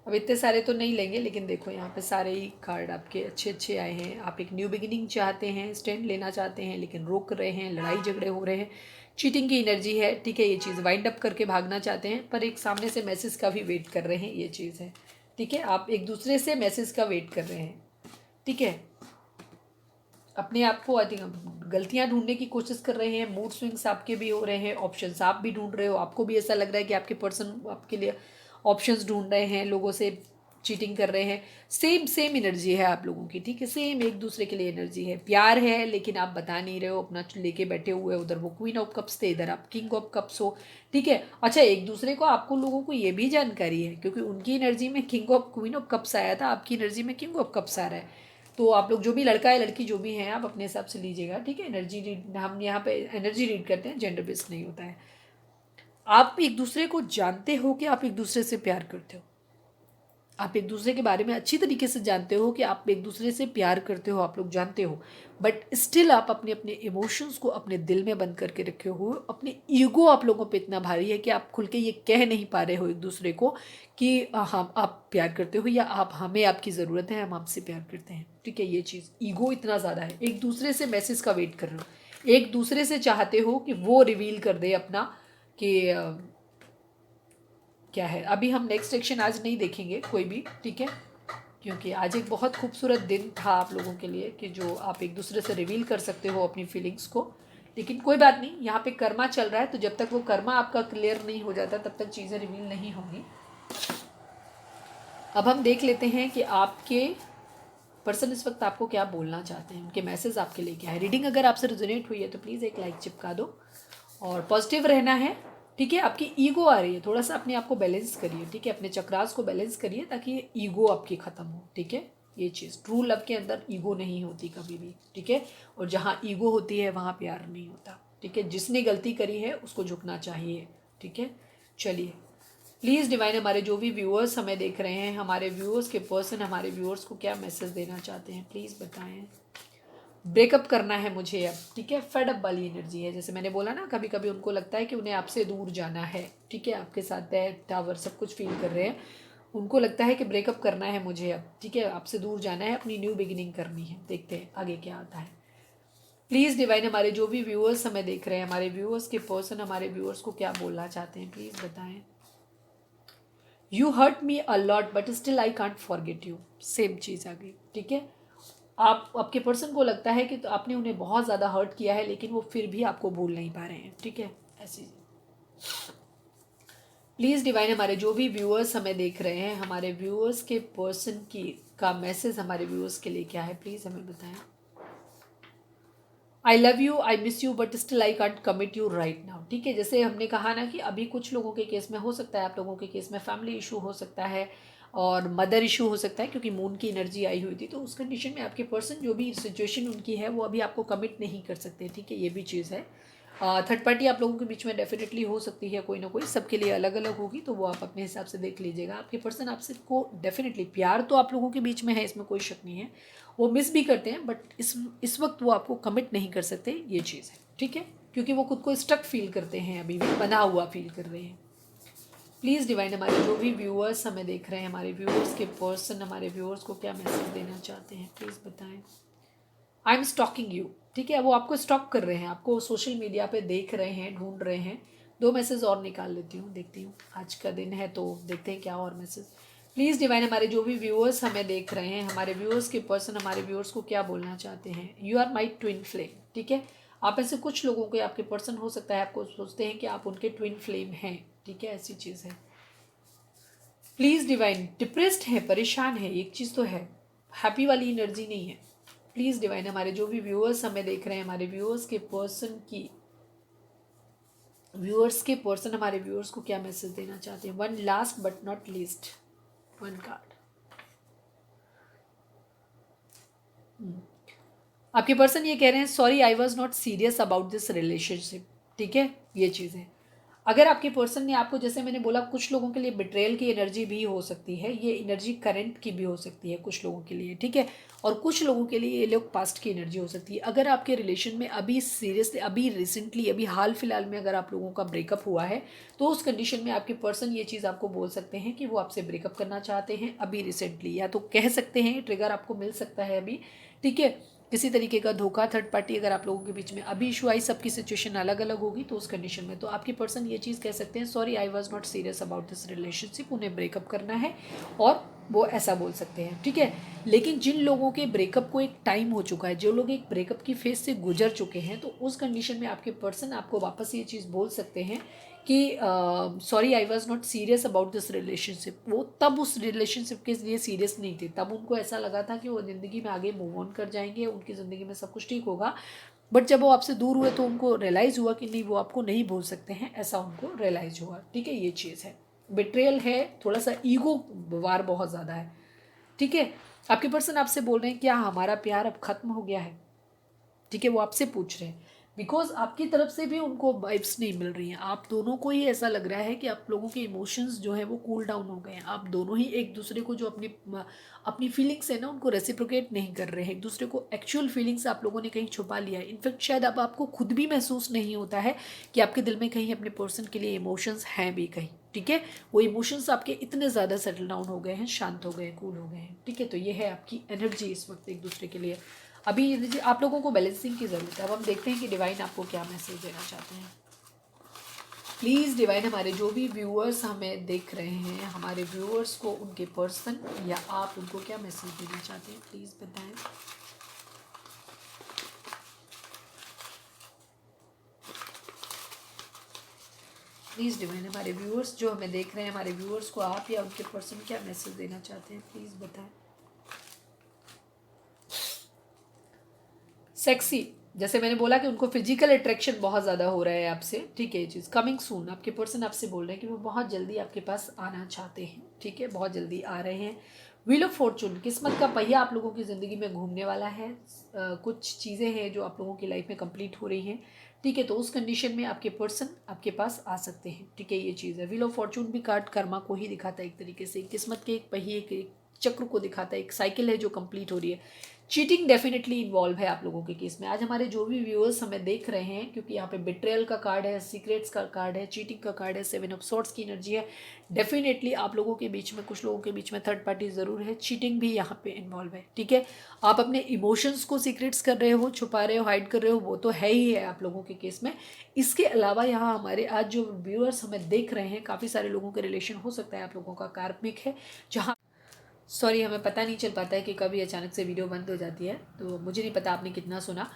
अब इतने सारे तो नहीं लेंगे, लेकिन देखो यहाँ पे सारे ही कार्ड आपके अच्छे अच्छे आए हैं। आप एक न्यू बिगिनिंग चाहते हैं, स्टैंड लेना चाहते हैं, लेकिन रोक रहे हैं, लड़ाई झगड़े हो रहे हैं, चीटिंग की एनर्जी है। ठीक है, ये चीज़ वाइंड अप करके भागना चाहते हैं, पर एक सामने से मैसेज का भी वेट कर रहे हैं, ये चीज़ है। ठीक है, आप एक दूसरे से मैसेज का वेट कर रहे हैं। ठीक है, अपने आप को गलतियां ढूंढने की कोशिश कर रहे हैं, मूड स्विंग्स आपके भी हो रहे हैं, ऑप्शंस आप भी ढूंढ रहे हो, आपको भी ऐसा लग रहा है कि आपके पर्सन आपके लिए ऑप्शंस ढूंढ रहे हैं, लोगों से चीटिंग कर रहे हैं। सेम सेम एनर्जी है आप लोगों की। ठीक है, सेम एक दूसरे के लिए एनर्जी है, प्यार है, लेकिन आप बता नहीं रहे हो, अपना लेके बैठे हुए। उधर वो क्वीन ऑफ कप्स थे, इधर आप किंग ऑफ कप्स हो। ठीक है, अच्छा, एक दूसरे को आपको लोगों को ये भी जानकारी है, क्योंकि उनकी एनर्जी में क्वीन ऑफ कप्स आया था, आपकी एनर्जी में किंग ऑफ कप्स आ रहा है। तो आप लोग जो भी लड़का है लड़की जो भी हैं, आप अपने हिसाब से लीजिएगा। ठीक है, एनर्जी रीड, हम यहाँ पे एनर्जी रीड करते हैं, जेंडर बेस्ड नहीं होता है। आप एक दूसरे को जानते हो कि आप एक दूसरे से प्यार करते हो, आप एक दूसरे के बारे में अच्छी तरीके से जानते हो कि आप एक दूसरे से प्यार करते हो, आप लोग जानते हो, बट स्टिल आप अपने अपने इमोशंस को अपने दिल में बंद करके रखे हो। अपने ईगो आप लोगों पे इतना भारी है कि आप खुल के ये कह नहीं पा रहे हो एक दूसरे को कि हम आप प्यार करते हो या आप हमें आपकी ज़रूरत है, हम आपसे प्यार करते हैं। ठीक है, ये चीज़ ईगो इतना ज़्यादा है। एक दूसरे से मैसेज का वेट कर रहे हो, एक दूसरे से चाहते हो कि वो रिवील कर दे अपना कि क्या है। अभी हम नेक्स्ट सेक्शन आज नहीं देखेंगे कोई भी, ठीक है, क्योंकि आज एक बहुत खूबसूरत दिन था आप लोगों के लिए कि जो आप एक दूसरे से रिवील कर सकते हो अपनी फीलिंग्स को। लेकिन कोई बात नहीं, यहाँ पे कर्मा चल रहा है, तो जब तक वो कर्मा आपका क्लियर नहीं हो जाता तब तक चीज़ें रिवील नहीं होंगी। अब हम देख लेते हैं कि आपके पर्सन इस वक्त आपको क्या बोलना चाहते हैं, उनके मैसेज आपके लिए क्या है। रीडिंग अगर आपसे रेजोनेट हुई है तो प्लीज़ एक लाइक चिपका दो और पॉजिटिव रहना है। ठीक है, आपकी ईगो आ रही है, थोड़ा सा अपने आप को बैलेंस करिए। ठीक है, अपने चक्रास को बैलेंस करिए ताकि ये ईगो आपकी ख़त्म हो। ठीक है, ये चीज़ ट्रू लव के अंदर ईगो नहीं होती कभी भी। ठीक है, और जहाँ ईगो होती है वहाँ प्यार नहीं होता। ठीक है, जिसने गलती करी है उसको झुकना चाहिए। ठीक है, चलिए प्लीज़ डिवाइन, हमारे जो भी व्यूअर्स हमें देख रहे हैं, हमारे व्यूअर्स के पर्सन हमारे व्यूअर्स को क्या मैसेज देना चाहते हैं, प्लीज़ बताएं। ब्रेकअप करना है मुझे अब। ठीक है, फेड अप वाली एनर्जी है। जैसे मैंने बोला ना, कभी कभी उनको लगता है कि उन्हें आपसे दूर जाना है। ठीक है, आपके साथ दैट टावर सब कुछ फील कर रहे हैं, उनको लगता है कि ब्रेकअप करना है मुझे अब। ठीक है, आपसे दूर जाना है, अपनी न्यू बिगिनिंग करनी है। देखते हैं आगे क्या आता है। प्लीज़ डिवाइन, हमारे जो भी व्यूअर्स हमें देख रहे हैं, हमारे व्यूअर्स के पर्सन हमारे व्यूअर्स को क्या बोलना चाहते हैं, प्लीज़ बताएं। You hurt me a lot but still I can't forget you. Same चीज़ आ गई। ठीक है, आपके पर्सन को लगता है कि तो आपने उन्हें बहुत ज़्यादा हर्ट किया है, लेकिन वो फिर भी आपको भूल नहीं पा रहे हैं। ठीक है, ऐसी प्लीज़ डिवाइन, हमारे जो भी व्यूअर्स हमें देख रहे हैं, हमारे व्यूअर्स के पर्सन की का मैसेज हमारे व्यूअर्स के लिए क्या है, प्लीज़ हमें बताएं। I love you, I miss you but still I can't commit you right now. ठीक है, जैसे हमने कहा ना कि अभी कुछ लोगों के केस में हो सकता है, आप लोगों के केस में फैमिली इशू हो सकता है और मदर इशू हो सकता है, क्योंकि मून की एनर्जी आई हुई थी। तो उस कंडीशन में आपके पर्सन जो भी सिचुएशन उनकी है वो अभी आपको कमिट नहीं कर सकते। ठीक है, ये भी चीज़ है। थर्ड पार्टी आप लोगों के बीच में डेफिनेटली हो सकती है, कोई ना कोई, सबके लिए अलग अलग होगी, तो वो आप अपने हिसाब से देख लीजिएगा। आपके पर्सन आपसे को डेफिनेटली प्यार तो आप लोगों के बीच में है, इसमें कोई शक नहीं है। वो मिस भी करते हैं, बट इस वक्त वो आपको कमिट नहीं कर सकते, ये चीज़ है। ठीक है, क्योंकि वो खुद को स्टक फील करते हैं, अभी भी बना हुआ फील कर रहे हैं। प्लीज़ डिवाइन, हमारे जो भी व्यूअर्स हमें देख रहे हैं, हमारे व्यूअर्स के पर्सन हमारे व्यूअर्स को क्या मैसेज देना चाहते हैं, प्लीज़ बताएं। I am stalking you. ठीक है, वो आपको स्टॉक कर रहे हैं, आपको सोशल मीडिया पे देख रहे हैं, ढूंढ रहे हैं। दो मैसेज और निकाल लेती हूँ, देखती हूँ, आज का दिन है तो देखते हैं क्या और मैसेज। प्लीज़ डिवाइन, हमारे जो भी व्यूअर्स हमें देख रहे हैं, हमारे व्यूअर्स के पर्सन हमारे व्यूअर्स को क्या बोलना चाहते हैं। You are my twin flame. ठीक है, आप ऐसे कुछ लोगों के आपके पर्सन हो सकता है आपको सोचते हैं कि आप उनके ट्विन फ्लेम हैं। ठीक है, ऐसी चीज़ है। प्लीज़ डिवाइन, डिप्रेस्ड है, परेशान है, एक चीज़ तो है, हैप्पी वाली एनर्जी नहीं है। प्लीज़ डिवाइन, हमारे जो भी व्यूअर्स हमें देख रहे हैं, हमारे व्यूअर्स के पर्सन हमारे व्यूअर्स को क्या मैसेज देना चाहते हैं। One last but not least, one card. आपके पर्सन ये कह रहे हैं, sorry I was not serious about this relationship. ठीक है, ये चीज़ है। अगर आपके पर्सन ने आपको, जैसे मैंने बोला, कुछ लोगों के लिए बिट्रेयल की एनर्जी भी हो सकती है, ये एनर्जी करंट की भी हो सकती है कुछ लोगों के लिए। ठीक है, और कुछ लोगों के लिए ये लोग पास्ट की एनर्जी हो सकती है। अगर आपके रिलेशन में अभी सीरियसली, अभी रिसेंटली, अभी हाल फिलहाल में अगर आप लोगों का ब्रेकअप हुआ है, तो उस कंडीशन में आपके पर्सन ये चीज़ आपको बोल सकते हैं कि वो आपसे ब्रेकअप करना चाहते हैं अभी रिसेंटली, या तो कह सकते हैं ट्रिगर आपको मिल सकता है अभी। ठीक है, किसी तरीके का धोखा, थर्ड पार्टी अगर आप लोगों के बीच में अभी इशू आई, सबकी सिचुएशन अलग अलग होगी, तो उस कंडीशन में तो आपके पर्सन ये चीज़ कह सकते हैं, sorry I was not serious about this relationship, उन्हें ब्रेकअप करना है और वो ऐसा बोल सकते हैं। ठीक है, लेकिन जिन लोगों के ब्रेकअप को एक टाइम हो चुका है, जो लोग एक ब्रेकअप की फेज से गुजर चुके हैं, तो उस कंडीशन में आपके पर्सन आपको वापस ये चीज़ बोल सकते हैं कि sorry I was not serious about this relationship. वो तब उस रिलेशनशिप के लिए सीरियस नहीं थे, तब उनको ऐसा लगा था कि वो ज़िंदगी में आगे मूव ऑन कर जाएंगे, उनकी ज़िंदगी में सब कुछ ठीक होगा। बट जब वो आपसे दूर हुए तो उनको रियलाइज़ हुआ कि नहीं, वो आपको नहीं भूल सकते हैं, ऐसा उनको रियलाइज़ हुआ। ठीक है, ये चीज़ है। बिट्रेयल है, थोड़ा सा ईगो वार बहुत ज़्यादा है। ठीक है, आपके पर्सन आपसे बोल रहे हैं क्या हमारा प्यार अब ख़त्म हो गया है। ठीक है, वो आपसे पूछ रहे हैं। बिकॉज आपकी तरफ से भी उनको वाइब्स नहीं मिल रही हैं। आप दोनों को ही ऐसा लग रहा है कि आप लोगों के इमोशंस जो है वो कूल डाउन हो गए हैं। आप दोनों ही एक दूसरे को जो अपनी अपनी फीलिंग्स है ना उनको रेसिप्रोकेट नहीं कर रहे हैं। एक दूसरे को एक्चुअल फीलिंग्स आप लोगों ने कहीं छुपा लिया है। इनफैक्ट शायद अब आपको खुद भी महसूस नहीं होता है कि आपके दिल में कहीं अपने पर्सन के लिए इमोशंस हैं भी कहीं। ठीक है, वो इमोशंस आपके इतने ज़्यादा सेटल डाउन हो गए हैं, शांत हो गए हैं, कूल हो गए हैं। ठीक है, तो ये है आपकी एनर्जी इस वक्त एक दूसरे के लिए। अभी ये आप लोगों को बैलेंसिंग की ज़रूरत है। अब हम देखते हैं कि डिवाइन आपको क्या मैसेज देना चाहते हैं। प्लीज़ डिवाइन, हमारे जो भी व्यूअर्स हमें देख रहे हैं, हमारे व्यूअर्स को उनके पर्सन या आप उनको क्या मैसेज देना चाहते हैं, प्लीज़ बताएं। प्लीज़ डिवाइन, हमारे व्यूअर्स जो हमें देख रहे हैं, हमारे व्यूअर्स को आप या उनके पर्सन क्या मैसेज देना चाहते हैं, प्लीज़ बताएं। सेक्सी, जैसे मैंने बोला कि उनको फिजिकल अट्रैक्शन बहुत ज़्यादा हो रहा है आपसे। ठीक है, ये चीज़ कमिंग सून, आपके पर्सन आपसे बोल रहे हैं कि वो बहुत जल्दी आपके पास आना चाहते हैं। ठीक है, बहुत जल्दी आ रहे हैं। व्हील ऑफ फॉर्चून, किस्मत का पहिया आप लोगों की ज़िंदगी में घूमने वाला है। कुछ चीज़ें हैं जो आप लोगों की लाइफ में कंप्लीट हो रही हैं। ठीक है, तो उस कंडीशन में आपके पर्सन आपके पास आ सकते हैं। ठीक है, ये चीज़ है। व्हील ऑफ फॉर्चून भी कार्ड कर्मा को ही दिखाता है एक तरीके से, किस्मत के एक पहिए के चक्र को दिखाता है, एक साइकिल है जो कंप्लीट हो रही है। चीटिंग डेफिनेटली इन्वॉल्व है आप लोगों के केस में। आज हमारे जो भी व्यूअर्स हमें देख रहे हैं, क्योंकि यहाँ पे बिट्रेयल का कार्ड है, सीक्रेट्स का कार्ड है, चीटिंग का कार्ड है, 7 ऑफ सॉर्ड्स की एनर्जी है। डेफिनेटली आप लोगों के बीच में, कुछ लोगों के बीच में थर्ड पार्टी ज़रूर है। चीटिंग भी यहाँ पे इन्वॉल्व है। ठीक है, आप अपने इमोशंस को सीक्रेट्स कर रहे हो, छुपा रहे हो, हाइड कर रहे हो, वो तो है ही है आप लोगों के केस में। इसके अलावा यहाँ हमारे आज जो व्यूअर्स हमें देख रहे हैं, काफ़ी सारे लोगों के रिलेशन हो सकता है आप लोगों का कार्मिक है, जहाँ सॉरी हमें पता नहीं चल पाता है कि कभी अचानक से वीडियो बंद हो जाती है, तो मुझे नहीं पता आपने कितना सुना।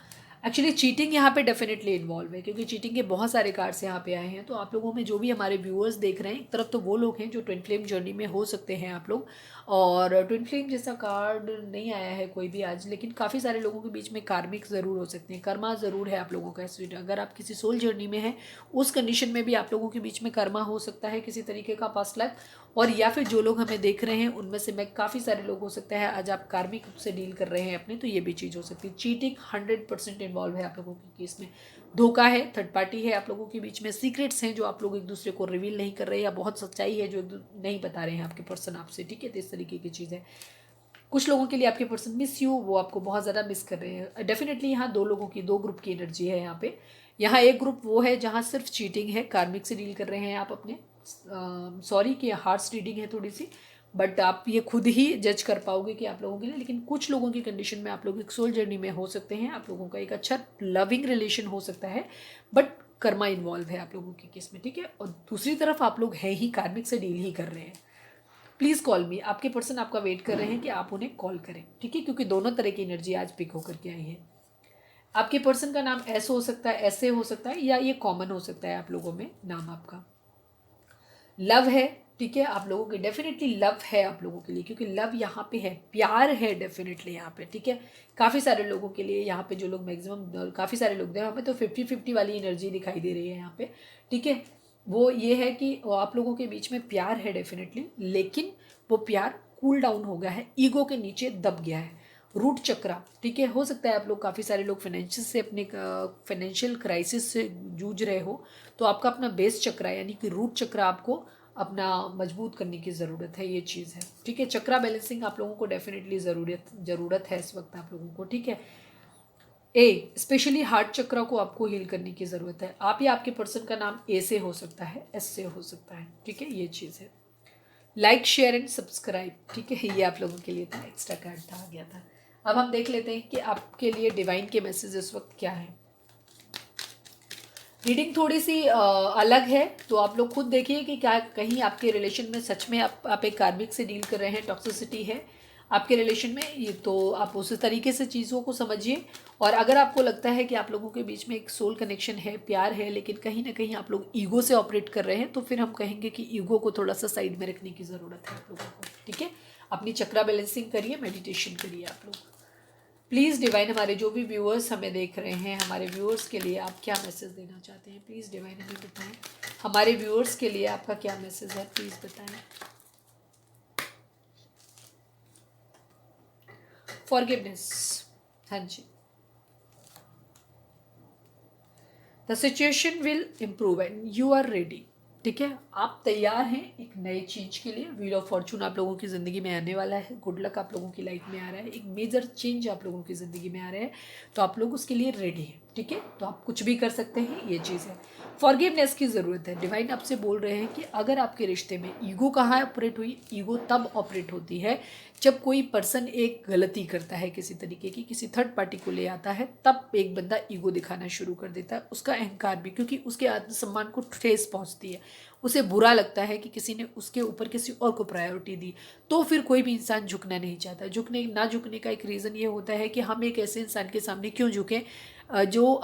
एक्चुअली चीटिंग यहाँ पे डेफिनेटली इन्वॉल्व है, क्योंकि चीटिंग के बहुत सारे कार्ड्स यहाँ पे आए हैं। तो आप लोगों में जो भी हमारे व्यूअर्स देख रहे हैं, एक तरफ तो वो लोग हैं जो ट्विन फ्लेम जर्नी में हो सकते हैं आप लोग, और ट्विन फ्लेम जैसा कार्ड नहीं आया है कोई भी आज, लेकिन काफ़ी सारे लोगों के बीच में कार्मिक ज़रूर हो सकते हैं, कर्मा ज़रूर है आप लोगों का। अगर आप किसी सोल जर्नी में हैं, उस कंडीशन में भी आप लोगों के बीच में कर्मा हो सकता है किसी तरीके का पास्ट लाइफ। और या फिर जो लोग हमें देख रहे हैं उनमें से मैं काफ़ी सारे लोग हो सकते हैं आज आप कार्मिक रूप से डील कर रहे हैं अपने, तो ये भी चीज़ हो सकती है। चीटिंग 100% इन्वॉल्व है आप लोगों के केस में। धोखा है, थर्ड पार्टी है आप लोगों के बीच में, सीक्रेट्स हैं जो आप लोग एक दूसरे को रिवील नहीं कर रहे, या बहुत सच्चाई है जो नहीं बता रहे हैं आपके पर्सन आपसे। ठीक है, तो इस तरीके की चीज़ है। कुछ लोगों के लिए आपके पर्सन मिस यू, वो आपको बहुत ज़्यादा मिस कर रहे हैं। डेफिनेटली यहाँ दो लोगों की, दो ग्रुप की एनर्जी है यहाँ पे। यहाँ एक ग्रुप वो है जहाँ सिर्फ चीटिंग है, कार्मिक से डील कर रहे हैं आप अपने। सॉरी कि हार्ट्स रीडिंग है थोड़ी सी, बट आप ये खुद ही जज कर पाओगे कि आप लोगों के लिए। लेकिन कुछ लोगों की कंडीशन में आप लोग एक सोल जर्नी में हो सकते हैं, आप लोगों का एक अच्छा लविंग रिलेशन हो सकता है, बट कर्मा इन्वॉल्व है आप लोगों के केस में। ठीक है, और दूसरी तरफ आप लोग हैं ही कार्मिक से डील ही कर रहे हैं। प्लीज़ कॉल मी, आपके पर्सन आपका वेट कर रहे हैं कि आप उन्हें कॉल करें। ठीक है, क्योंकि दोनों तरह की एनर्जी आज पिक होकर के आई है। आपके पर्सन का नाम ऐसे हो सकता है, ऐसे हो सकता है, या ये कॉमन हो सकता है आप लोगों में नाम आपका। लव है, ठीक है, आप लोगों के डेफिनेटली लव है आप लोगों के लिए, क्योंकि लव यहाँ पे है, प्यार है डेफिनेटली यहाँ पे। ठीक है, काफ़ी सारे लोगों के लिए यहाँ पे, जो लोग मैक्सिमम काफ़ी सारे लोग हैं यहाँ पे, तो 50-50 वाली एनर्जी दिखाई दे रही है यहाँ पे। ठीक है, वो ये है कि आप लोगों के बीच में प्यार है डेफिनेटली, लेकिन वो प्यार कूल डाउन हो गया है, ईगो के नीचे दब गया है। रूट चक्रा, ठीक है, हो सकता है आप लोग, काफ़ी सारे लोग फाइनेंशियल से, अपने फाइनेंशियल क्राइसिस से जूझ रहे हो, तो आपका अपना बेस चक्रा यानी कि रूट चक्रा आपको अपना मजबूत करने की ज़रूरत है, ये चीज़ है। ठीक है, चक्रा बैलेंसिंग आप लोगों को डेफिनेटली ज़रूरत है इस वक्त आप लोगों को। ठीक है, स्पेशली हार्ट चक्रा को आपको हील करने की ज़रूरत है। आप या आपके पर्सन का नाम ए से हो सकता है, एस से हो सकता है। ठीक है, ये चीज़ है। लाइक शेयर एंड सब्सक्राइब, ठीक है, ये आप लोगों के लिए था, एक्स्ट्रा कार्ड था, आ गया था। अब हम देख लेते हैं कि आपके लिए डिवाइन के मैसेज इस वक्त क्या है। रीडिंग थोड़ी सी अलग है, तो आप लोग खुद देखिए कि क्या कहीं आपके रिलेशन में सच में आप एक कार्मिक से डील कर रहे हैं, टॉक्सिसिटी है आपके रिलेशन में, ये तो आप उस तरीके से चीज़ों को समझिए। और अगर आपको लगता है कि आप लोगों के बीच में एक सोल कनेक्शन है, प्यार है, लेकिन कहीं ना कहीं आप लोग ईगो से ऑपरेट कर रहे हैं, तो फिर हम कहेंगे कि ईगो को थोड़ा सा साइड में रखने की ज़रूरत है आप लोगों को। ठीक है, अपनी चक्रा बैलेंसिंग करिए, मेडिटेशन करिए आप लोग। प्लीज़ डिवाइन, हमारे जो भी व्यूअर्स हमें देख रहे हैं, हमारे व्यूअर्स के लिए आप क्या मैसेज देना चाहते हैं, प्लीज़ डिवाइन हमें बताएं। हमारे व्यूअर्स के लिए आपका क्या मैसेज है, प्लीज़ बताएं। फॉरगिवनेस, हाँ जी, the situation will improve and you are ready. ठीक है, आप तैयार हैं एक नई चीज़ के लिए। व्हील ऑफ फॉर्चून आप लोगों की ज़िंदगी में आने वाला है, गुड लक आप लोगों की लाइफ में आ रहा है, एक मेजर चेंज आप लोगों की ज़िंदगी में आ रहा है, तो आप लोग उसके लिए रेडी हैं। ठीक है, तो आप कुछ भी कर सकते हैं, ये चीज़ है। फॉरगिवनेस की ज़रूरत है। डिवाइन आपसे बोल रहे हैं कि अगर आपके रिश्ते में ईगो कहाँ ऑपरेट हुई, ईगो तब ऑपरेट होती है जब कोई पर्सन एक गलती करता है किसी तरीके की, किसी थर्ड पार्टी को ले आता है, तब एक बंदा ईगो दिखाना शुरू कर देता है, उसका अहंकार भी, क्योंकि उसके आत्मसम्मान को ठेस पहुंचती है, उसे बुरा लगता है कि किसी ने उसके ऊपर किसी और को प्रायोरिटी दी, तो फिर कोई भी इंसान झुकना नहीं चाहता। झुकने का एक रीज़न ये होता है कि हम एक ऐसे इंसान के सामने क्यों झुकें जो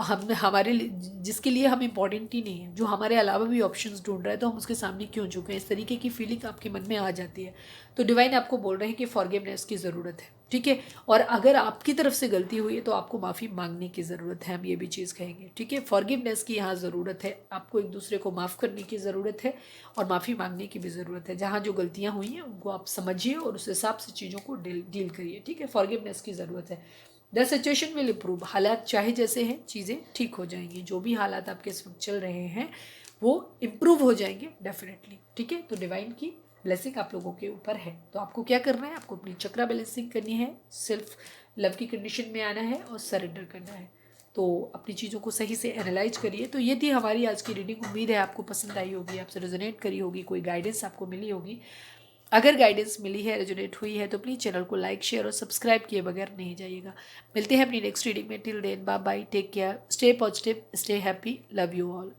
जिसके लिए हम इम्पॉर्टेंट ही नहीं है, जो हमारे अलावा भी ऑप्शंस ढूंढ रहा है, तो हम उसके सामने क्यों झुकें। इस तरीके की फीलिंग आपके मन में आ जाती है। तो डिवाइन आपको बोल रहे हैं कि फॉरगिवनेस की ज़रूरत है। ठीक है, और अगर आपकी तरफ से गलती हुई है तो आपको माफ़ी मांगने की ज़रूरत है, हम ये भी चीज़ कहेंगे। ठीक है, फॉरगिवनेस की यहाँ ज़रूरत है, आपको एक दूसरे को माफ़ करने की ज़रूरत है और माफ़ी मांगने की भी ज़रूरत है। जहाँ जो गलतियाँ हुई हैं उनको आप समझिए और उस हिसाब से चीज़ों को डील करिए। ठीक है, फॉरगिवनेस की ज़रूरत है। द सिचुएशन विल इम्प्रूव, हालात चाहे जैसे हैं चीज़ें ठीक हो जाएंगी। जो भी हालात आपके इस वक्त चल रहे हैं वो इम्प्रूव हो जाएंगे डेफिनेटली। ठीक है, तो डिवाइन की ब्लेसिंग आप लोगों के ऊपर है। तो आपको क्या करना है, आपको अपनी चक्रा बैलेंसिंग करनी है, सेल्फ लव की कंडीशन में आना है और सरेंडर करना है। तो अपनी चीज़ों को सही से एनालाइज करिए। तो ये थी हमारी आज की रीडिंग। उम्मीद है आपको पसंद आई होगी, आपसे रेजोनेट करी होगी, कोई गाइडेंस आपको मिली होगी। अगर गाइडेंस मिली है, रेजोनेट हुई है, तो प्लीज़ चैनल को लाइक शेयर और सब्सक्राइब किए बगैर नहीं जाइएगा। मिलते हैं अपनी नेक्स्ट रीडिंग में। Till then bye bye, take care, stay positive, stay happy, love you all.